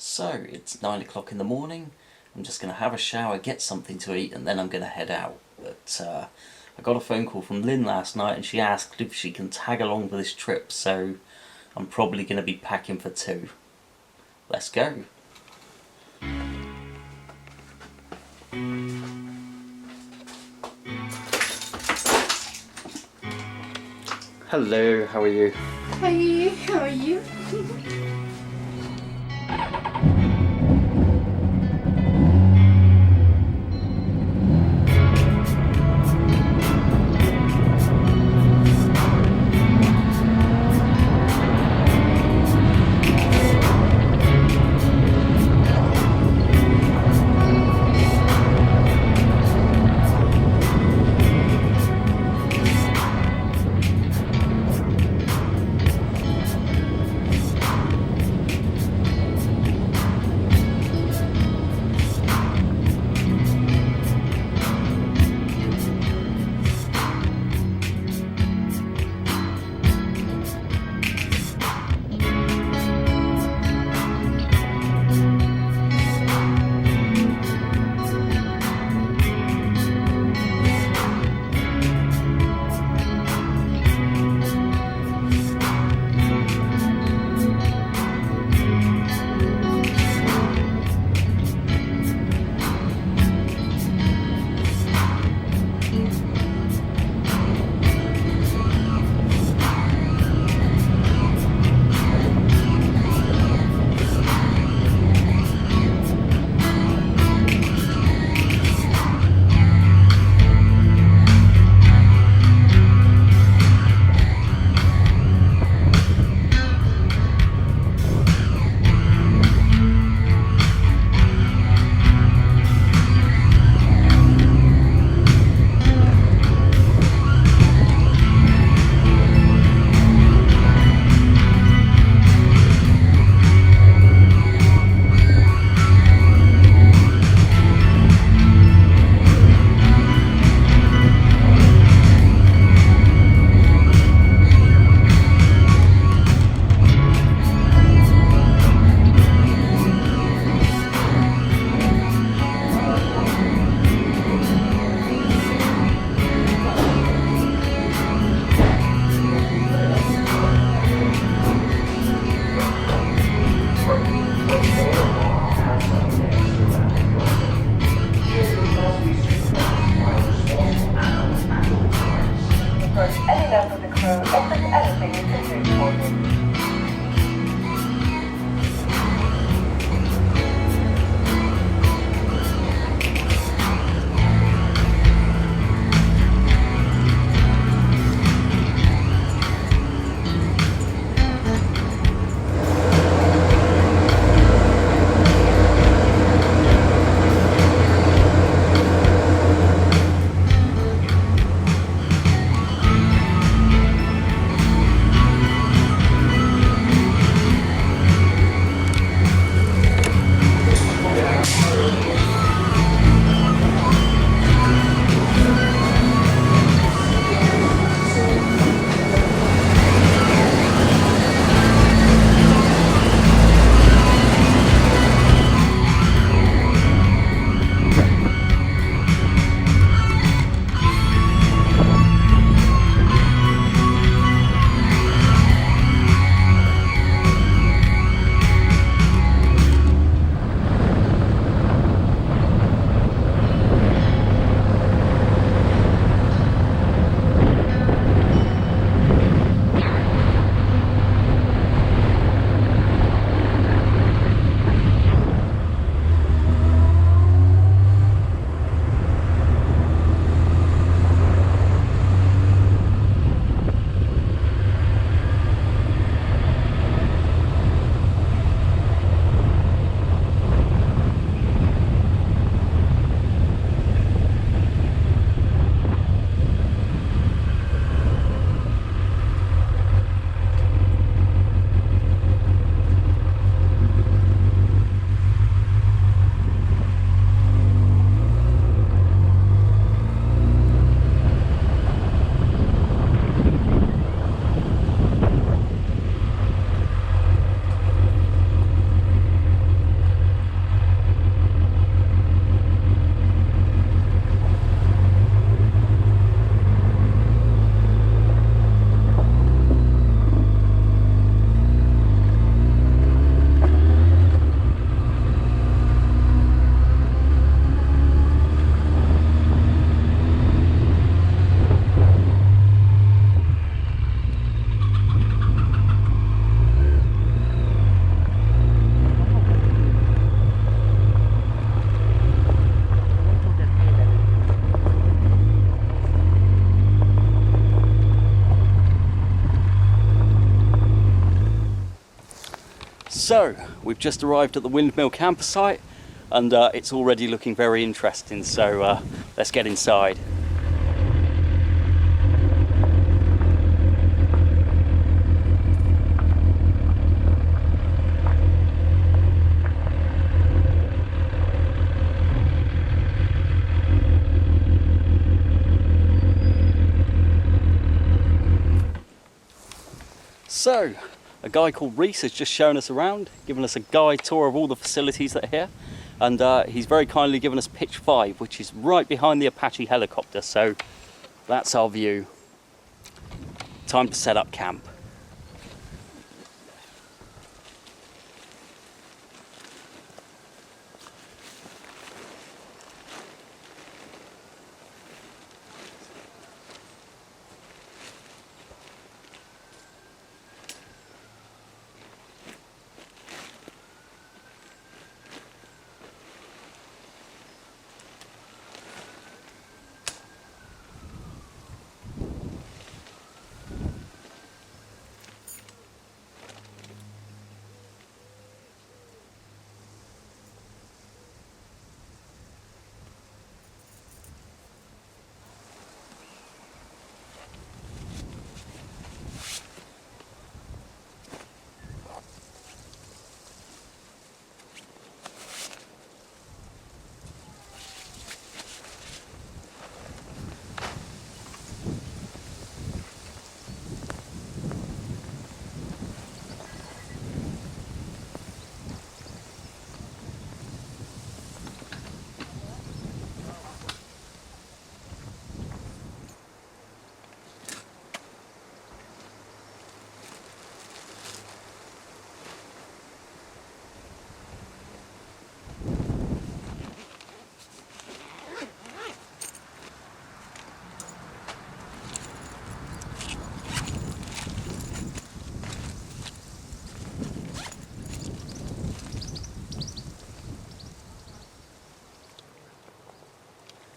So it's 9 o'clock in the morning. I'm just going to have a shower, get something to eat, and then I'm going to head out. But I got a phone call from Lynn last night and she asked if she can tag along for this trip, so I'm probably going to be packing for two. Let's go. Hello, how are you? Hi, how are you? So, we've just arrived at the Windmill Campersite and it's already looking very interesting, so let's get inside. So, a guy called Reese has just shown us around, given us a guide tour of all the facilities that are here, and he's very kindly given us pitch 5, which is right behind the Apache helicopter, so that's our view. Time to set up camp.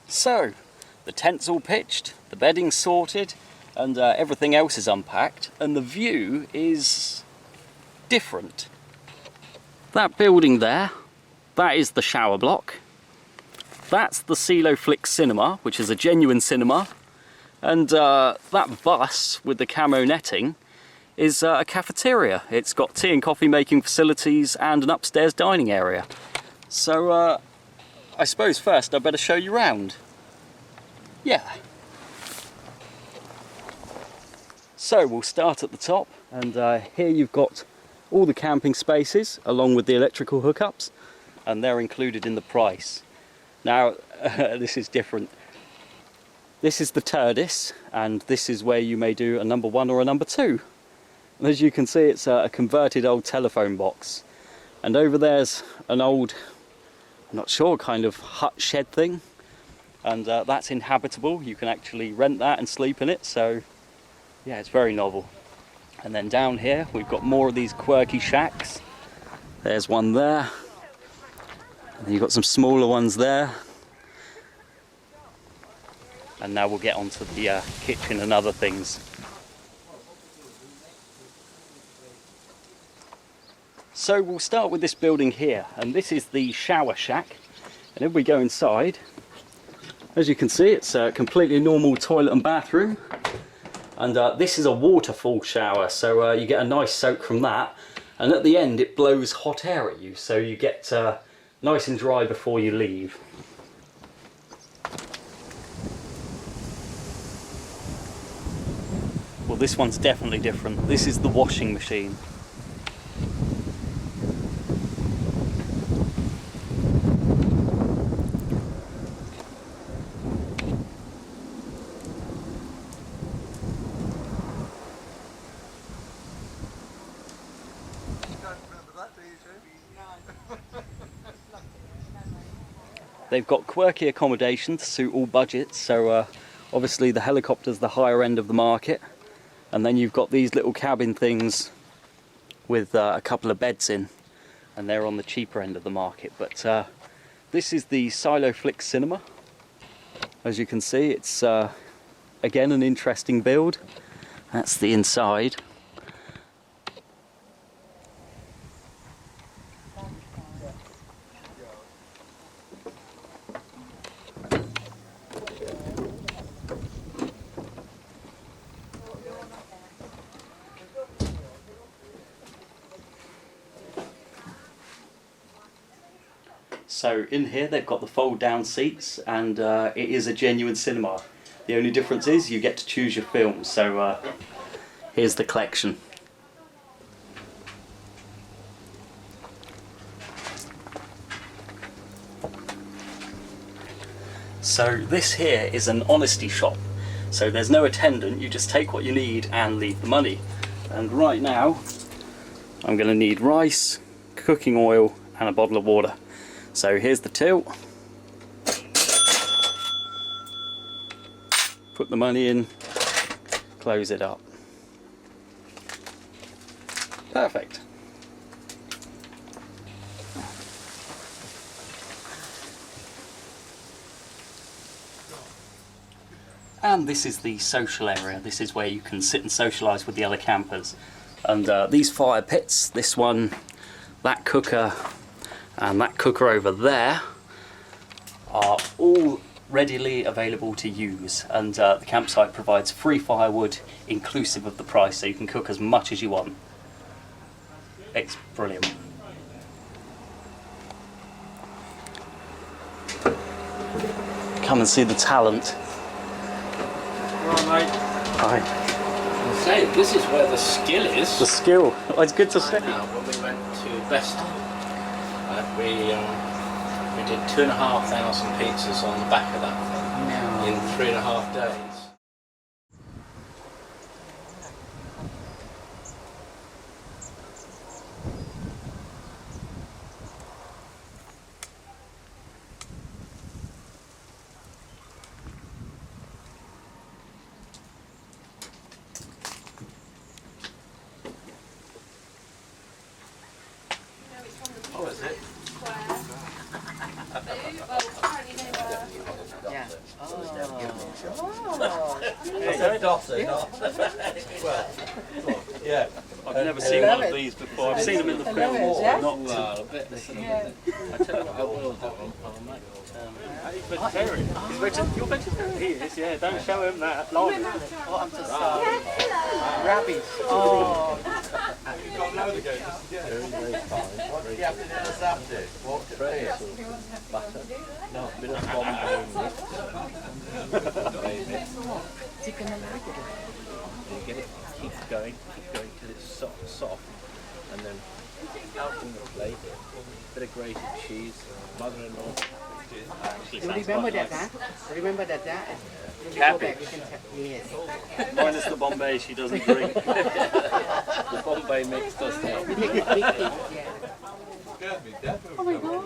So, the tent's all pitched, the bedding's sorted, and everything else is unpacked, and the view is different. That building there, that is the shower block. That's the CeeLo Flick cinema, which is a genuine cinema, and that bus with the camo netting is a cafeteria. It's got tea and coffee making facilities and an upstairs dining area. So I suppose first I better show you round. Yeah. So we'll start at the top, and here you've got all the camping spaces along with the electrical hookups, and they're included in the price. Now this is different. This is the TERDIS, and this is where you may do a number 1 or a number 2. And as you can see, it's a converted old telephone box, and over there's an old, I'm not sure, kind of hut shed thing, and that's inhabitable. You can actually rent that and sleep in it, so yeah, it's very novel. And then down here we've got more of these quirky shacks. There's one there, and you've got some smaller ones there, and now we'll get onto the kitchen and other things. So we'll start with this building here, and this is the shower shack. And if we go inside, as you can see, it's a completely normal toilet and bathroom. And this is a waterfall shower, so you get a nice soak from that. And at the end it blows hot air at you, so you get nice and dry before you leave. Well, this one's definitely different. This is the washing machine. They've got quirky accommodation to suit all budgets, so obviously the helicopter's the higher end of the market, and then you've got these little cabin things with a couple of beds in, and they're on the cheaper end of the market. But this is the CeeLo Flick cinema. As you can see, it's again an interesting build. That's the inside. So in here they've got the fold down seats, and it is a genuine cinema. The only difference is you get to choose your films. So here's the collection. So this here is an honesty shop. So there's no attendant, you just take what you need and leave the money. And right now I'm going to need rice, cooking oil and a bottle of water. So here's the till. Put the money in, close it up. Perfect. And this is the social area. This is where you can sit and socialise with the other campers. And these fire pits, this one, that cooker, and that cooker over there, are all readily available to use. And the campsite provides free firewood inclusive of the price, so you can cook as much as you want. It's brilliant. Come and see the talent. Right, mate. Hi. I say, this is where the skill is. The skill. Oh, it's good to see. Now, when we went to Best, we did 2,500 pizzas on the back of that in 3.5 days. Oh, is it? Yeah. Yeah. I've never seen one of these before. I've seen them in the film. Yeah. Not Well, a bit. Yeah. I tell you what, I will do. I'll make He's vegetarian. You're vegetarian. He is, yeah. Don't show him that. Oh, I'm so sorry. Rabbit. Oh. You've got loads again. What did you have to do this after? Walked at Pier? butter. No, a bit of Bombay mix. Bombay mix. Chicken and nugget. You get it, keep going till it's soft, and then out on the plate, bit of grated cheese, mother-in-law. You remember that, huh? Remember that, huh? When you go Happy. back, you can tap. Yes. Minus the Bombay she doesn't drink. The Bombay mix does help. We make it big thing, yeah. Scared me death. Oh my God.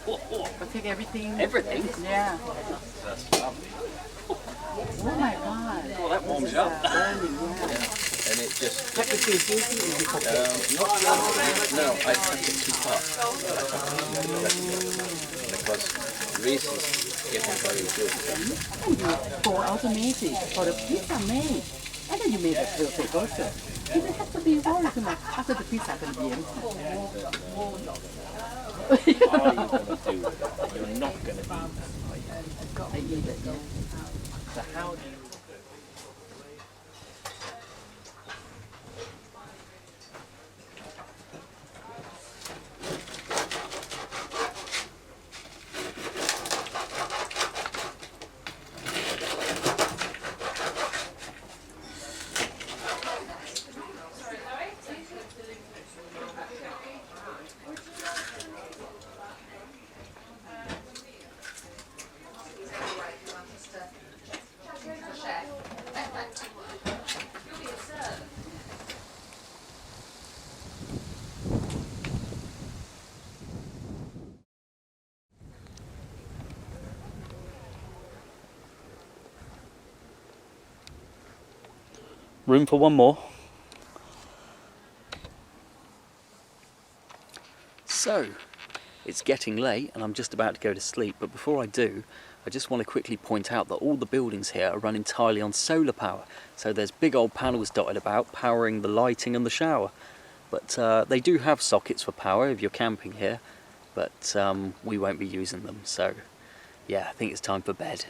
We'll take everything. Everything? Yeah. That's lovely. Oh my God. Well, that warms you up. Burning, yeah. And it just, Cut the piece easy and you cook it. no, I cut it too fast. Because Reese is getting very good. And you go automatic for the pizza made. And then you made a perfect also. You don't have to be worried too much after the pizza can be empty. Are you going to do that? You're not going to do that. I eat it, yeah. So how do you... Room for one more. So, it's getting late and I'm just about to go to sleep, but before I do, I just want to quickly point out that all the buildings here are run entirely on solar power. So there's big old panels dotted about powering the lighting and the shower. But they do have sockets for power if you're camping here, but we won't be using them. So yeah, I think it's time for bed.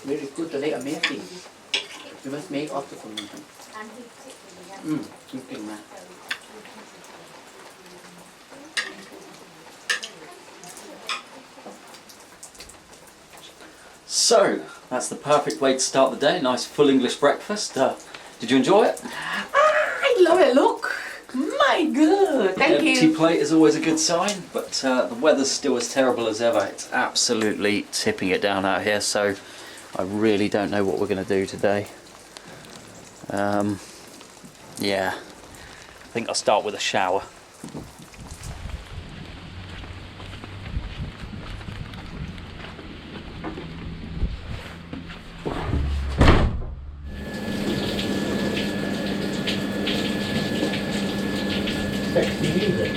Very good, like amazing. You must make also for me. Good man. So, that's the perfect way to start the day. Nice full English breakfast. Did you enjoy it? I love it, look. My God, thank you. Empty plate is always a good sign, but the weather's still as terrible as ever. It's absolutely tipping it down out here, so I really don't know what we're going to do today. Yeah, I think I'll start with a shower. Sexy music.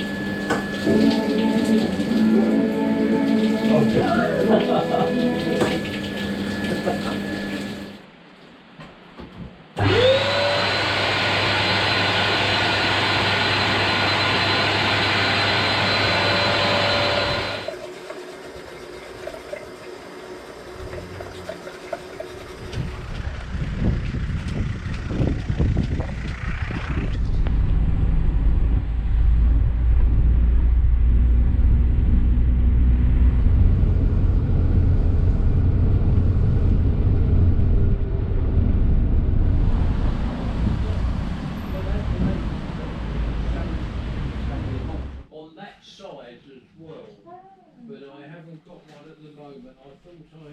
but I haven't got one at the moment. I thought I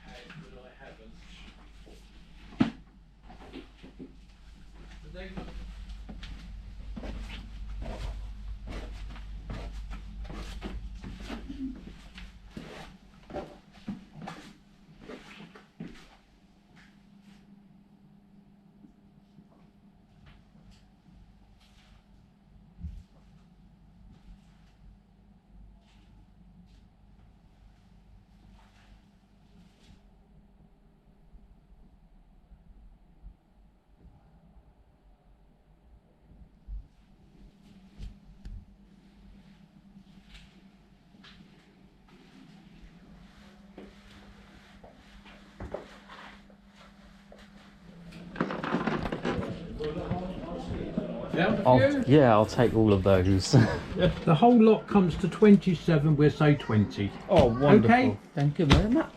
had, but I haven't. But they got Yeah, I'll take all of those. the whole lot comes to 27. We'll say 20. Oh, wonderful. Okay. Thank you very much.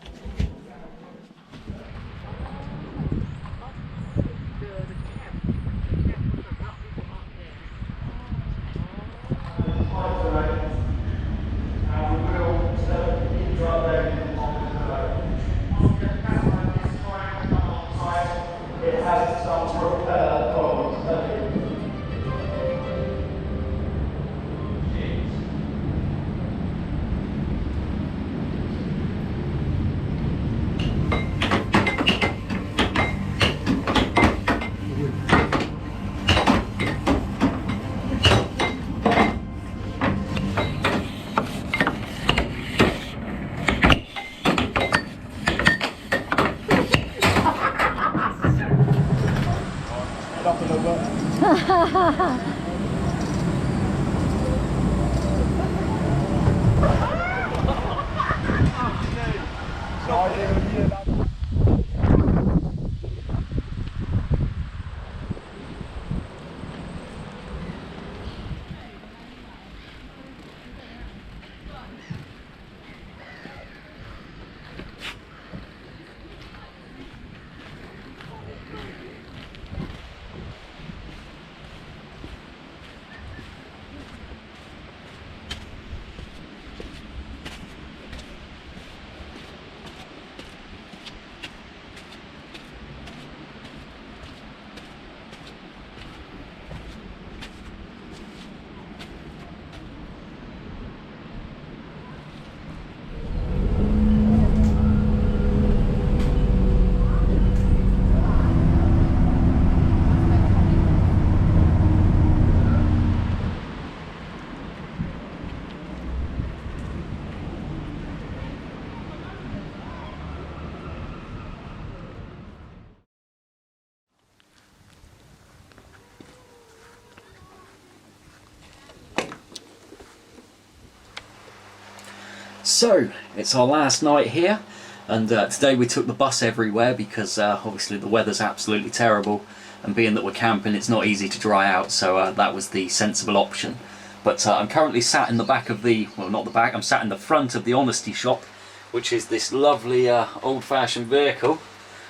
So, it's our last night here, and today we took the bus everywhere because obviously the weather's absolutely terrible, and being that we're camping it's not easy to dry out, so that was the sensible option. But I'm currently sat in the back of the, well not the back, I'm sat in the front of the Honesty shop, which is this lovely old-fashioned vehicle.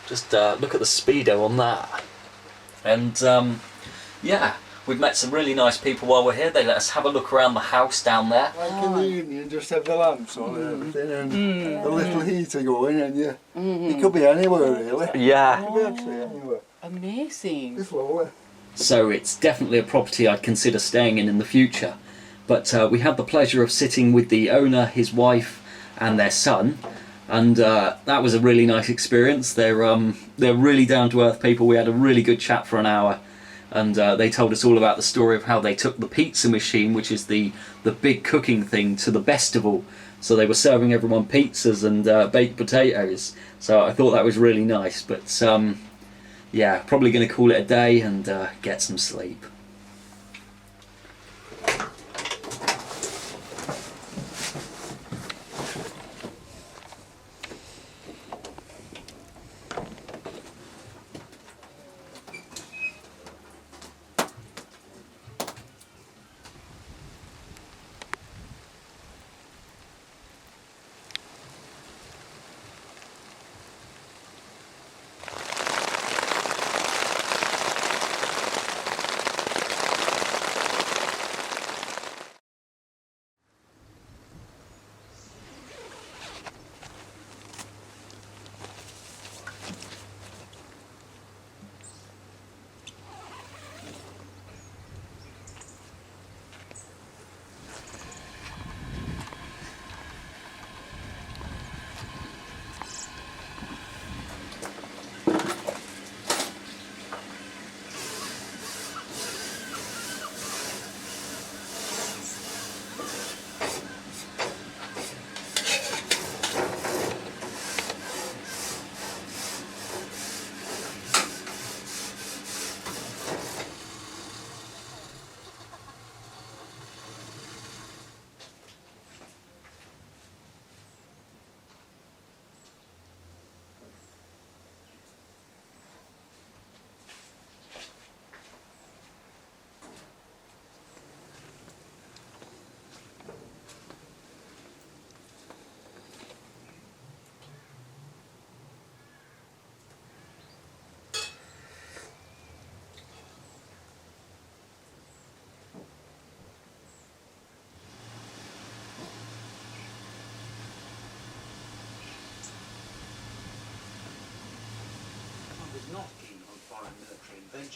Just look at the speedo on that. And yeah, we've met some really nice people while we're here. They let us have a look around the house down there. Like in the evening, just have the lamps on and everything, and a little heater going, and you could be anywhere really. Yeah. You could be actually anywhere. Amazing. It's lovely. So it's definitely a property I'd consider staying in the future. But we had the pleasure of sitting with the owner, his wife and their son, and that was a really nice experience. They're really down-to-earth people. We had a really good chat for an hour, and they told us all about the story of how they took the pizza machine, which is the big cooking thing, to the festival. So they were serving everyone pizzas and baked potatoes. So I thought that was really nice. But yeah, probably going to call it a day and get some sleep.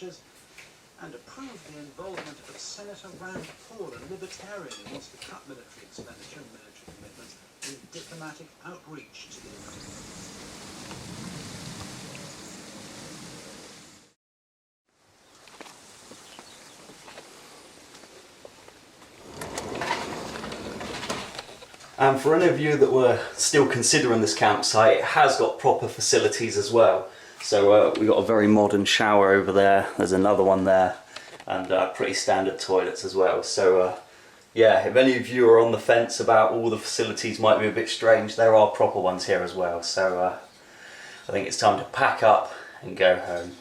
legislatures and approved the involvement of Senator Rand Paul, a libertarian who wants to cut military expenditure and military commitments in diplomatic outreach to the United States. And for any of you that were still considering this campsite, it has got proper facilities as well. So we've got a very modern shower over there, there's another one there, and pretty standard toilets as well. So yeah, if any of you are on the fence about all the facilities might be a bit strange, there are proper ones here as well. So I think it's time to pack up and go home.